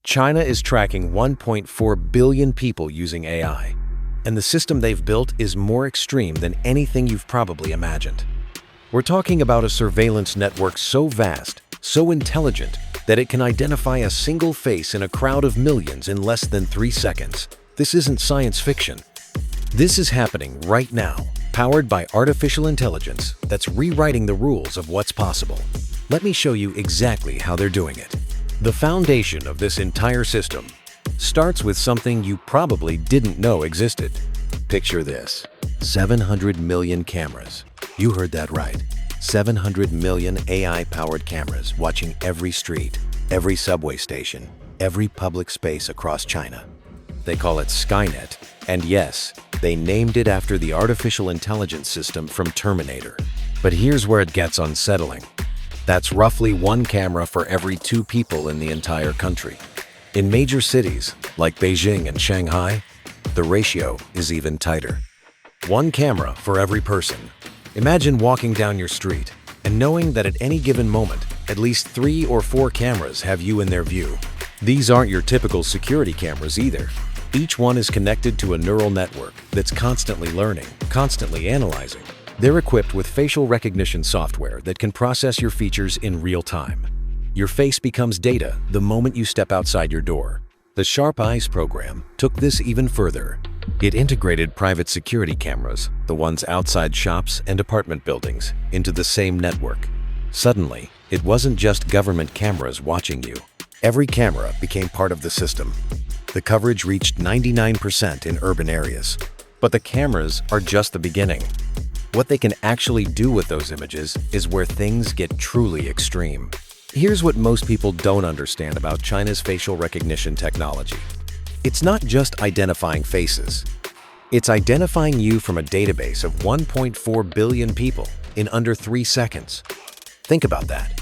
China is tracking 1.4 billion people using AI, and the system they've built is more extreme than anything you've probably imagined. We're talking about a surveillance network so vast, so intelligent, that it can identify a single face in a crowd of millions in less than 3 seconds. This isn't science fiction. This is happening right now, powered by artificial intelligence that's rewriting the rules of what's possible. Let me show you exactly how they're doing it. The foundation of this entire system starts with something you probably didn't know existed. Picture this: 700 million cameras. You heard that right. 700 million AI-powered cameras watching every street, every subway station, every public space across China. They call it Skynet, and yes, they named it after the artificial intelligence system from Terminator. But here's where it gets unsettling. That's roughly 1 camera for every 2 people in the entire country. In major cities, like Beijing and Shanghai, the ratio is even tighter. 1 camera for every person. Imagine walking down your street and knowing that at any given moment, at least 3 or 4 cameras have you in their view. These aren't your typical security cameras either. Each one is connected to a neural network that's constantly learning, constantly analyzing. They're equipped with facial recognition software that can process your features in real time. Your face becomes data the moment you step outside your door. The Sharp Eyes program took this even further. It integrated private security cameras, the ones outside shops and apartment buildings, into the same network. Suddenly, it wasn't just government cameras watching you. Every camera became part of the system. The coverage reached 99% in urban areas. But the cameras are just the beginning. What they can actually do with those images is where things get truly extreme. Here's what most people don't understand about China's facial recognition technology. It's not just identifying faces. It's identifying you from a database of 1.4 billion people in under 3 seconds. Think about that.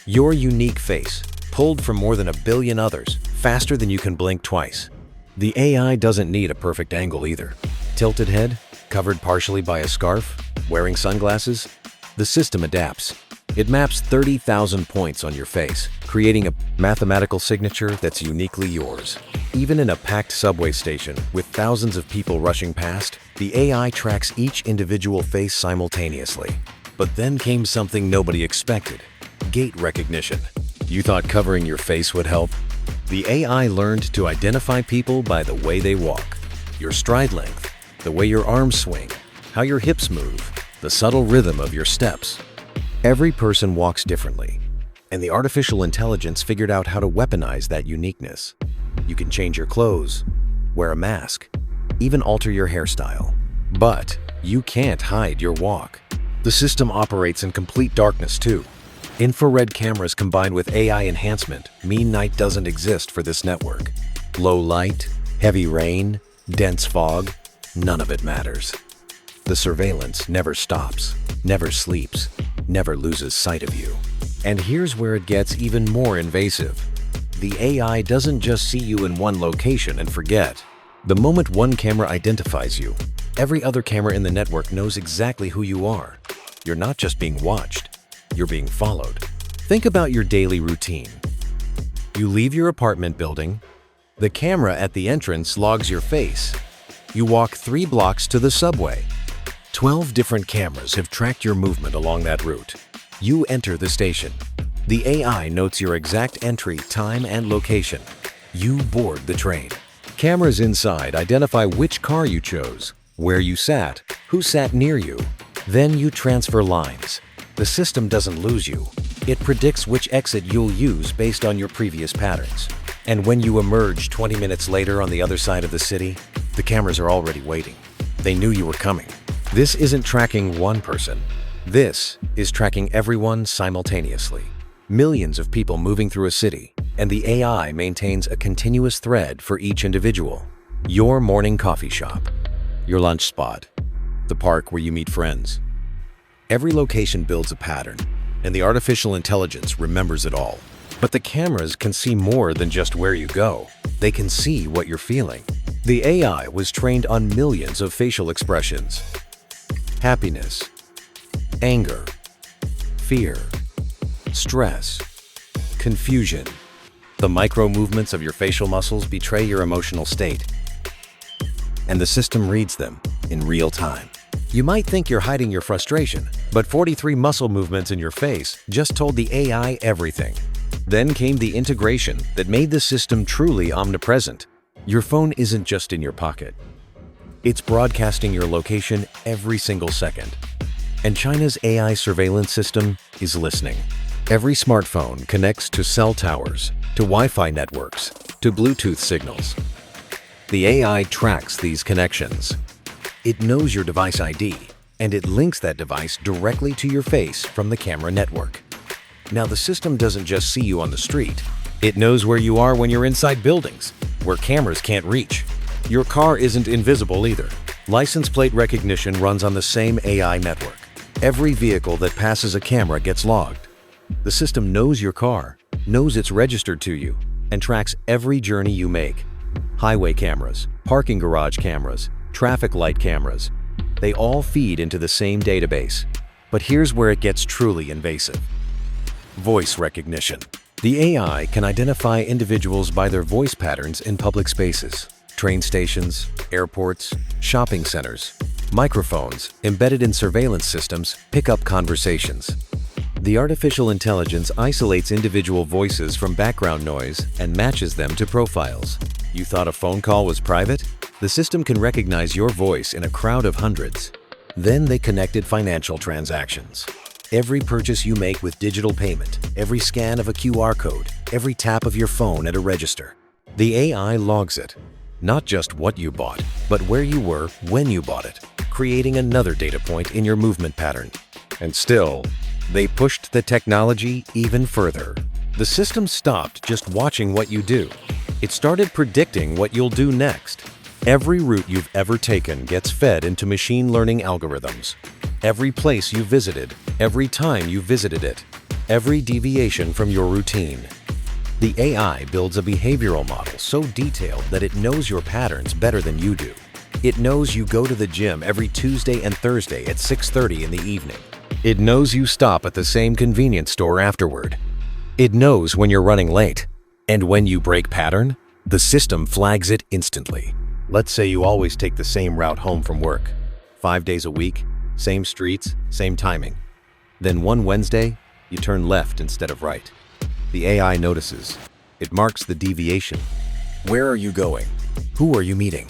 Your unique face, pulled from more than 1 billion others, faster than you can blink twice. The AI doesn't need a perfect angle either. Tilted head, covered partially by a scarf, wearing sunglasses? The system adapts. It maps 30,000 points on your face, creating a mathematical signature that's uniquely yours. Even in a packed subway station with thousands of people rushing past, the AI tracks each individual face simultaneously. But then came something nobody expected: gait recognition. You thought covering your face would help? The AI learned to identify people by the way they walk, your stride length, the way your arms swing, how your hips move, the subtle rhythm of your steps. Every person walks differently, and the artificial intelligence figured out how to weaponize that uniqueness. You can change your clothes, wear a mask, even alter your hairstyle. But you can't hide your walk. The system operates in complete darkness too. Infrared cameras combined with AI enhancement mean night doesn't exist for this network. Low light, heavy rain, dense fog, none of it matters. The surveillance never stops, never sleeps, never loses sight of you. And here's where it gets even more invasive. The AI doesn't just see you in one location and forget. The moment one camera identifies you, every other camera in the network knows exactly who you are. You're not just being watched, you're being followed. Think about your daily routine. You leave your apartment building, the camera at the entrance logs your face. You walk 3 blocks to the subway. 12 different cameras have tracked your movement along that route. You enter the station. The AI notes your exact entry, time, and location. You board the train. Cameras inside identify which car you chose, where you sat, who sat near you. Then you transfer lines. The system doesn't lose you. It predicts which exit you'll use based on your previous patterns. And when you emerge 20 minutes later on the other side of the city, the cameras are already waiting. They knew you were coming. This isn't tracking one person. This is tracking everyone simultaneously. Millions of people moving through a city, and the AI maintains a continuous thread for each individual. Your morning coffee shop, your lunch spot, the park where you meet friends. Every location builds a pattern, and the artificial intelligence remembers it all. But the cameras can see more than just where you go. They can see what you're feeling. The AI was trained on millions of facial expressions. Happiness, anger, fear, stress, confusion, The micro movements of your facial muscles betray your emotional state, and the system reads them in real time. You might think you're hiding your frustration, but 43 muscle movements in your face just told the AI everything. Then came the integration that made the system truly omnipresent. Your phone isn't just in your pocket. It's broadcasting your location every single second. And China's AI surveillance system is listening. Every smartphone connects to cell towers, to Wi-Fi networks, to Bluetooth signals. The AI tracks these connections. It knows your device ID, and it links that device directly to your face from the camera network. Now, the system doesn't just see you on the street. It knows where you are when you're inside buildings, where cameras can't reach. Your car isn't invisible either. License plate recognition runs on the same AI network. Every vehicle that passes a camera gets logged. The system knows your car, knows it's registered to you, and tracks every journey you make. Highway cameras, parking garage cameras, traffic light cameras, they all feed into the same database. But here's where it gets truly invasive. Voice recognition. The AI can identify individuals by their voice patterns in public spaces, train stations, airports, shopping centers. Microphones, embedded in surveillance systems, pick up conversations. The artificial intelligence isolates individual voices from background noise and matches them to profiles. You thought a phone call was private? The system can recognize your voice in a crowd of hundreds. Then they connected financial transactions. Every purchase you make with digital payment, every scan of a QR code, every tap of your phone at a register. The AI logs it. Not just what you bought, but where you were when you bought it, creating another data point in your movement pattern. And still, they pushed the technology even further. The system stopped just watching what you do. It started predicting what you'll do next. Every route you've ever taken gets fed into machine learning algorithms. Every place you visited, every time you visited it, every deviation from your routine. The AI builds a behavioral model so detailed that it knows your patterns better than you do. It knows you go to the gym every Tuesday and Thursday at 6:30 in the evening. It knows you stop at the same convenience store afterward. It knows when you're running late. And when you break pattern, the system flags it instantly. Let's say you always take the same route home from work. 5 days a week, same streets, same timing. Then one Wednesday, you turn left instead of right. The AI notices. It marks the deviation. Where are you going? Who are you meeting?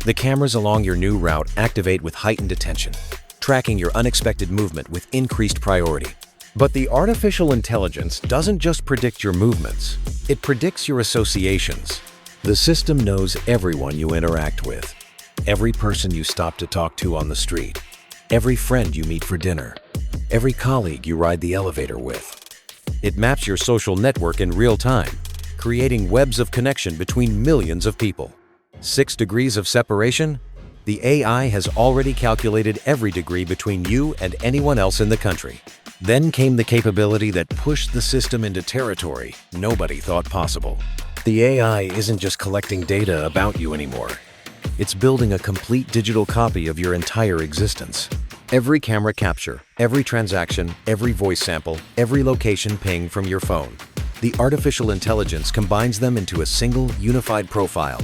The cameras along your new route activate with heightened attention, tracking your unexpected movement with increased priority. But the artificial intelligence doesn't just predict your movements, it predicts your associations. The system knows everyone you interact with, every person you stop to talk to on the street, every friend you meet for dinner, every colleague you ride the elevator with. It maps your social network in real time, creating webs of connection between millions of people. 6 degrees of separation? The AI has already calculated every degree between you and anyone else in the country. Then came the capability that pushed the system into territory nobody thought possible. The AI isn't just collecting data about you anymore. It's building a complete digital copy of your entire existence. Every camera capture, every transaction, every voice sample, every location ping from your phone. The artificial intelligence combines them into a single, unified profile.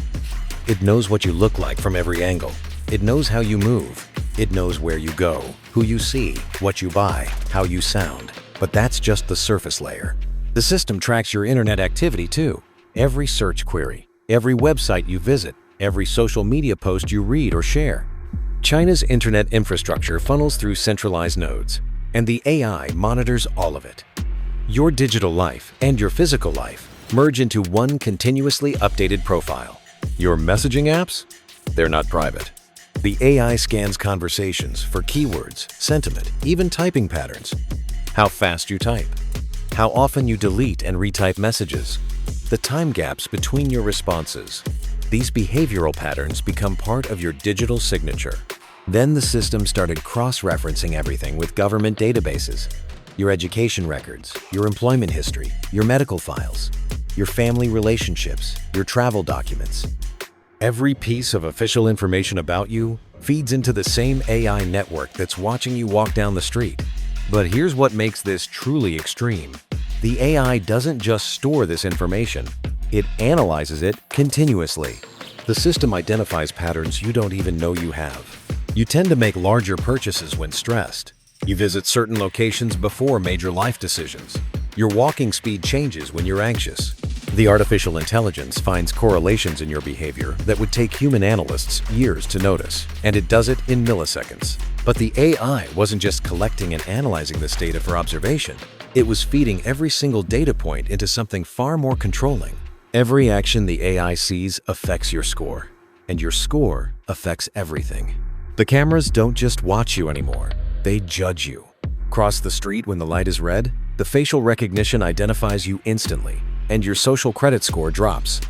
It knows what you look like from every angle. It knows how you move. It knows where you go, who you see, what you buy, how you sound. But that's just the surface layer. The system tracks your internet activity too. Every search query, every website you visit, every social media post you read or share. China's internet infrastructure funnels through centralized nodes, and the AI monitors all of it. Your digital life and your physical life merge into one continuously updated profile. Your messaging apps? They're not private. The AI scans conversations for keywords, sentiment, even typing patterns. How fast you type. How often you delete and retype messages. The time gaps between your responses. These behavioral patterns become part of your digital signature. Then the system started cross-referencing everything with government databases. Your education records, your employment history, your medical files, your family relationships, your travel documents. Every piece of official information about you feeds into the same AI network that's watching you walk down the street. But here's what makes this truly extreme. The AI doesn't just store this information, it analyzes it continuously. The system identifies patterns you don't even know you have. You tend to make larger purchases when stressed. You visit certain locations before major life decisions. Your walking speed changes when you're anxious. The artificial intelligence finds correlations in your behavior that would take human analysts years to notice, and it does it in milliseconds. But the AI wasn't just collecting and analyzing this data for observation. It was feeding every single data point into something far more controlling. Every action the AI sees affects your score, and your score affects everything. The cameras don't just watch you anymore, they judge you. Cross the street when the light is red, the facial recognition identifies you instantly, and your social credit score drops.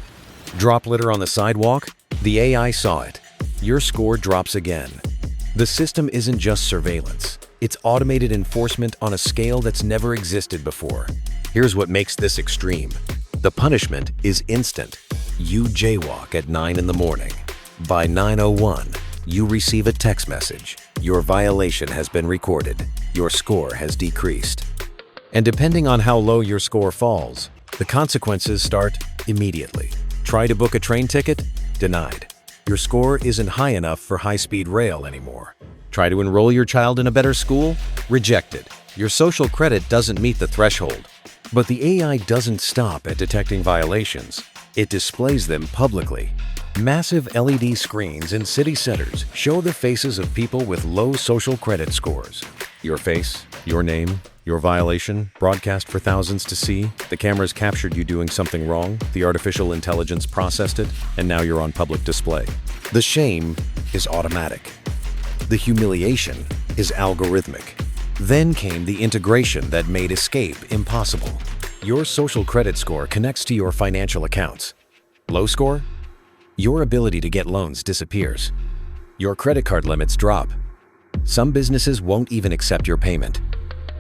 Drop litter on the sidewalk? The AI saw it. Your score drops again. The system isn't just surveillance, it's automated enforcement on a scale that's never existed before. Here's what makes this extreme. The punishment is instant. You jaywalk at 9 in the morning. By 9:01, you receive a text message. Your violation has been recorded. Your score has decreased. And depending on how low your score falls, the consequences start immediately. Try to book a train ticket? Denied. Your score isn't high enough for high-speed rail anymore. Try to enroll your child in a better school? Rejected. Your social credit doesn't meet the threshold. But the AI doesn't stop at detecting violations. It displays them publicly. Massive LED screens in city centers show the faces of people with low social credit scores. Your face, your name, your violation, broadcast for thousands to see. The cameras captured you doing something wrong, the artificial intelligence processed it, and now you're on public display. The shame is automatic. The humiliation is algorithmic. Then came the integration that made escape impossible. Your social credit score connects to your financial accounts. Low score? Your ability to get loans disappears. Your credit card limits drop. Some businesses won't even accept your payment.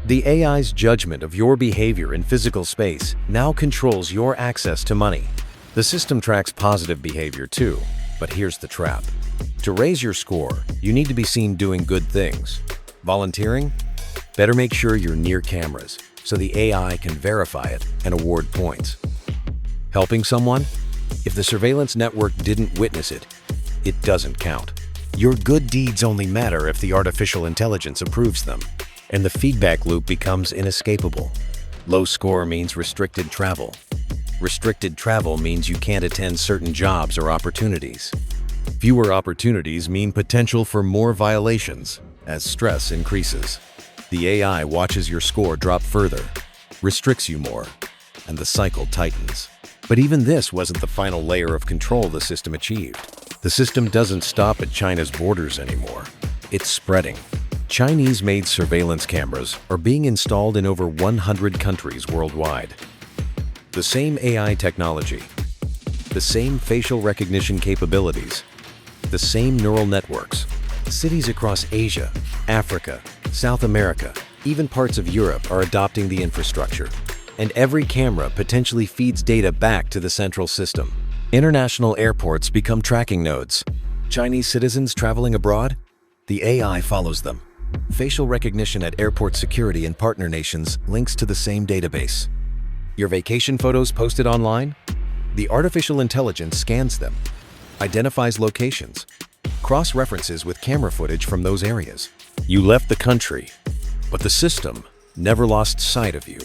The AI's judgment of your behavior in physical space now controls your access to money. The system tracks positive behavior too, but here's the trap. To raise your score, you need to be seen doing good things. Volunteering? Better make sure you're near cameras, so the AI can verify it and award points. Helping someone? If the surveillance network didn't witness it, it doesn't count. Your good deeds only matter if the artificial intelligence approves them, and the feedback loop becomes inescapable. Low score means restricted travel. Restricted travel means you can't attend certain jobs or opportunities. Fewer opportunities mean potential for more violations as stress increases. The AI watches your score drop further, restricts you more, and the cycle tightens. But even this wasn't the final layer of control the system achieved. The system doesn't stop at China's borders anymore. It's spreading. Chinese-made surveillance cameras are being installed in over 100 countries worldwide. The same AI technology, the same facial recognition capabilities, the same neural networks. Cities across Asia, Africa, South America, even parts of Europe are adopting the infrastructure. And every camera potentially feeds data back to the central system. International airports become tracking nodes. Chinese citizens traveling abroad? The AI follows them. Facial recognition at airport security in partner nations links to the same database. Your vacation photos posted online? The artificial intelligence scans them, identifies locations, cross-references with camera footage from those areas. You left the country, but the system never lost sight of you.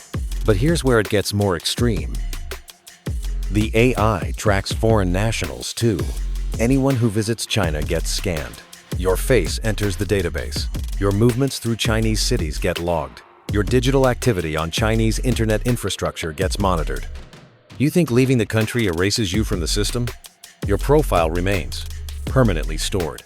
But here's where it gets more extreme. The AI tracks foreign nationals too. Anyone who visits China gets scanned. Your face enters the database. Your movements through Chinese cities get logged. Your digital activity on Chinese internet infrastructure gets monitored. You think leaving the country erases you from the system? Your profile remains, permanently stored,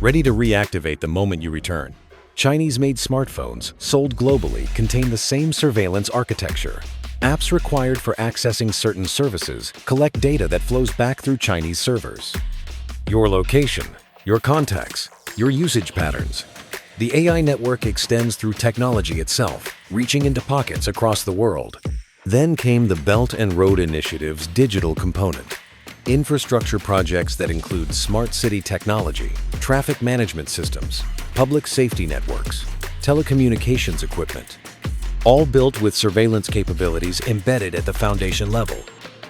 ready to reactivate the moment you return. Chinese-made smartphones sold globally contain the same surveillance architecture. Apps required for accessing certain services collect data that flows back through Chinese servers. Your location, your contacts, your usage patterns. The AI network extends through technology itself, reaching into pockets across the world. Then came the Belt and Road Initiative's digital component. Infrastructure projects that include smart city technology, traffic management systems, public safety networks, telecommunications equipment. all built with surveillance capabilities embedded at the foundation level.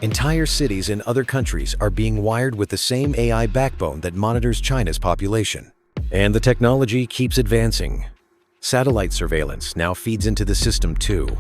Entire cities in other countries are being wired with the same AI backbone that monitors China's population. And the technology keeps advancing. Satellite surveillance now feeds into the system too.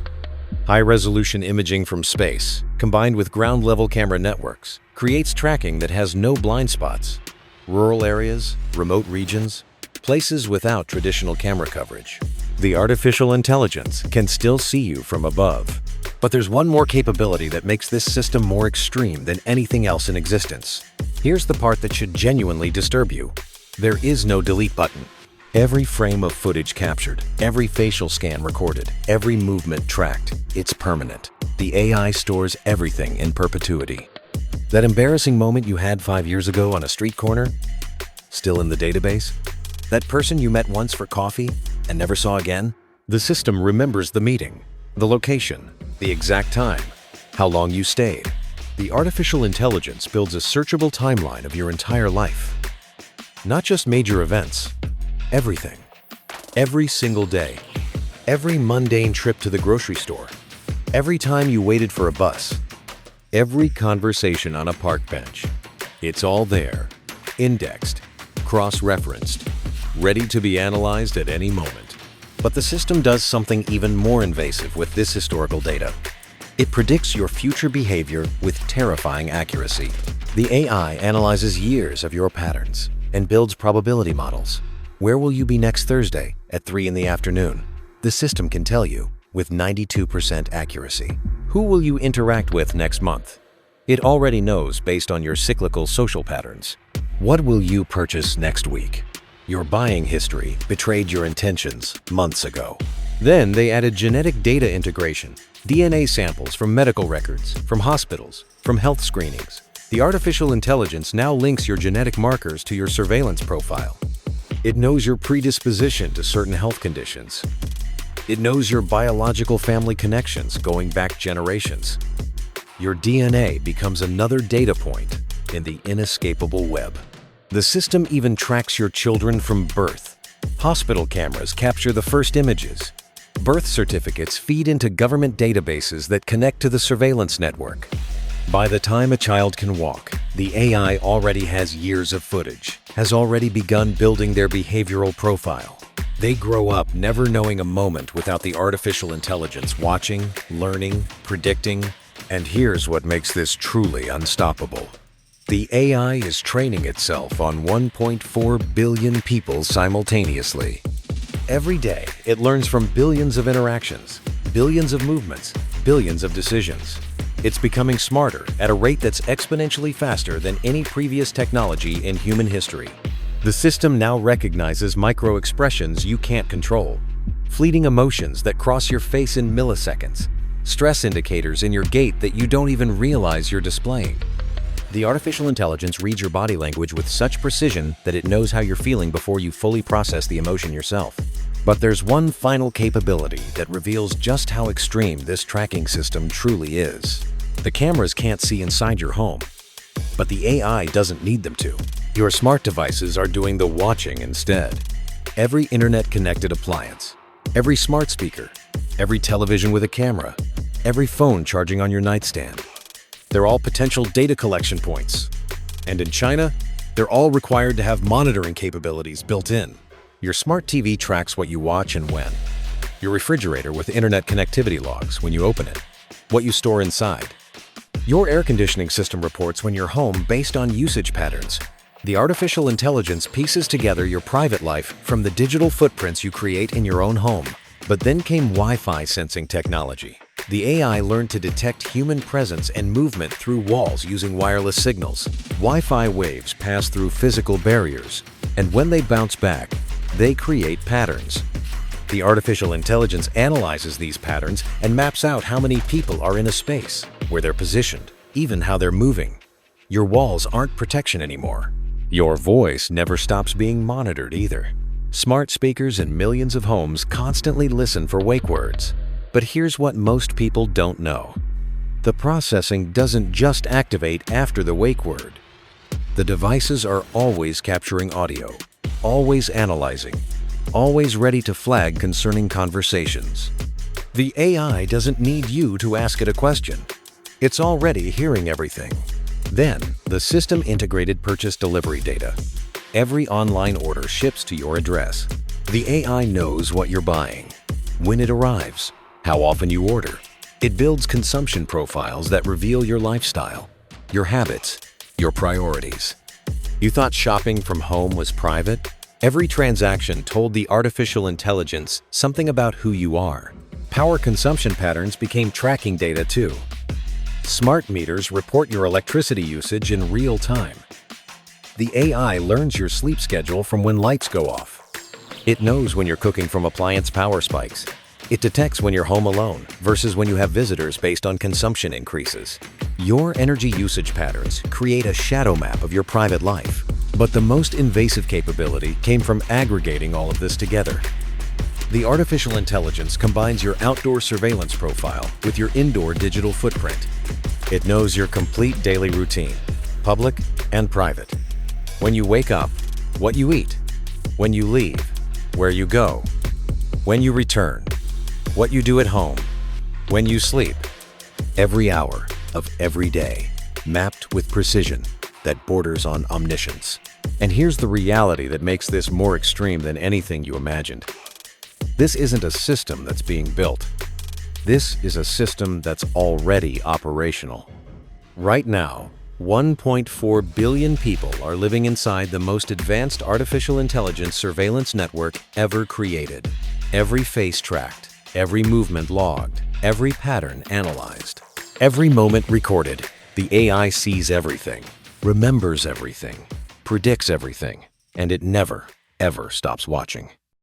High-resolution imaging from space, combined with ground-level camera networks, creates tracking that has no blind spots. Rural areas, remote regions, places without traditional camera coverage. The artificial intelligence can still see you from above. But there's one more capability that makes this system more extreme than anything else in existence. Here's the part that should genuinely disturb you. There is no delete button. Every frame of footage captured, every facial scan recorded, every movement tracked, it's permanent. The AI stores everything in perpetuity. That embarrassing moment you had 5 years ago on a street corner? Still in the database? That person you met once for coffee and never saw again? The system remembers the meeting, the location, the exact time, how long you stayed. The artificial intelligence builds a searchable timeline of your entire life. Not just major events, everything. Every single day. Every mundane trip to the grocery store. Every time you waited for a bus. Every conversation on a park bench. It's all there, indexed, cross-referenced, ready to be analyzed at any moment. But the system does something even more invasive with this historical data. It predicts your future behavior with terrifying accuracy. The AI analyzes years of your patterns and builds probability models. Where will you be next Thursday at 3 in the afternoon? The system can tell you with 92% accuracy. Who will you interact with next month? It already knows based on your cyclical social patterns. What will you purchase next week? Your buying history betrayed your intentions months ago. Then they added genetic data integration, DNA samples from medical records, from hospitals, from health screenings. The artificial intelligence now links your genetic markers to your surveillance profile. It knows your predisposition to certain health conditions. It knows your biological family connections going back generations. Your DNA becomes another data point in the inescapable web. The system even tracks your children from birth. Hospital cameras capture the first images. Birth certificates feed into government databases that connect to the surveillance network. By the time a child can walk, the AI already has years of footage, has already begun building their behavioral profile. They grow up never knowing a moment without the artificial intelligence watching, learning, predicting, and here's what makes this truly unstoppable. The AI is training itself on 1.4 billion people simultaneously. Every day, it learns from billions of interactions, billions of movements, billions of decisions. It's becoming smarter at a rate that's exponentially faster than any previous technology in human history. The system now recognizes micro-expressions you can't control, fleeting emotions that cross your face in milliseconds, stress indicators in your gait that you don't even realize you're displaying. The artificial intelligence reads your body language with such precision that it knows how you're feeling before you fully process the emotion yourself. But there's one final capability that reveals just how extreme this tracking system truly is. The cameras can't see inside your home, but the AI doesn't need them to. Your smart devices are doing the watching instead. Every internet-connected appliance, every smart speaker, every television with a camera, every phone charging on your nightstand. They're all potential data collection points. And in China, they're all required to have monitoring capabilities built in. Your smart TV tracks what you watch and when. Your refrigerator with internet connectivity logs when you open it. What you store inside. Your air conditioning system reports when you're home based on usage patterns. The artificial intelligence pieces together your private life from the digital footprints you create in your own home. But then came Wi-Fi sensing technology. The AI learned to detect human presence and movement through walls using wireless signals. Wi-Fi waves pass through physical barriers, and when they bounce back, they create patterns. The artificial intelligence analyzes these patterns and maps out how many people are in a space, where they're positioned, even how they're moving. Your walls aren't protection anymore. Your voice never stops being monitored either. Smart speakers in millions of homes constantly listen for wake words. But here's what most people don't know. The processing doesn't just activate after the wake word. The devices are always capturing audio, always analyzing, always ready to flag concerning conversations. The AI doesn't need you to ask it a question. It's already hearing everything. Then, the system-integrated purchase delivery data. Every online order ships to your address. The AI knows what you're buying, when it arrives, how often you order. It builds consumption profiles that reveal your lifestyle, your habits, your priorities. You thought shopping from home was private? Every transaction told the artificial intelligence something about who you are. Power consumption patterns became tracking data too. Smart meters report your electricity usage in real time. The AI learns your sleep schedule from when lights go off. It knows when you're cooking from appliance power spikes. It detects when you're home alone versus when you have visitors based on consumption increases. Your energy usage patterns create a shadow map of your private life. But the most invasive capability came from aggregating all of this together. The artificial intelligence combines your outdoor surveillance profile with your indoor digital footprint. It knows your complete daily routine, public and private. When you wake up, what you eat. When you leave, where you go. When you return, what you do at home. When you sleep. Every hour of every day, mapped with precision that borders on omniscience. And here's the reality that makes this more extreme than anything you imagined. This isn't a system that's being built. This is a system that's already operational. Right now, 1.4 billion people are living inside the most advanced artificial intelligence surveillance network ever created. Every face tracked, every movement logged, every pattern analyzed, every moment recorded. The AI sees everything, remembers everything, predicts everything, and it never, ever stops watching.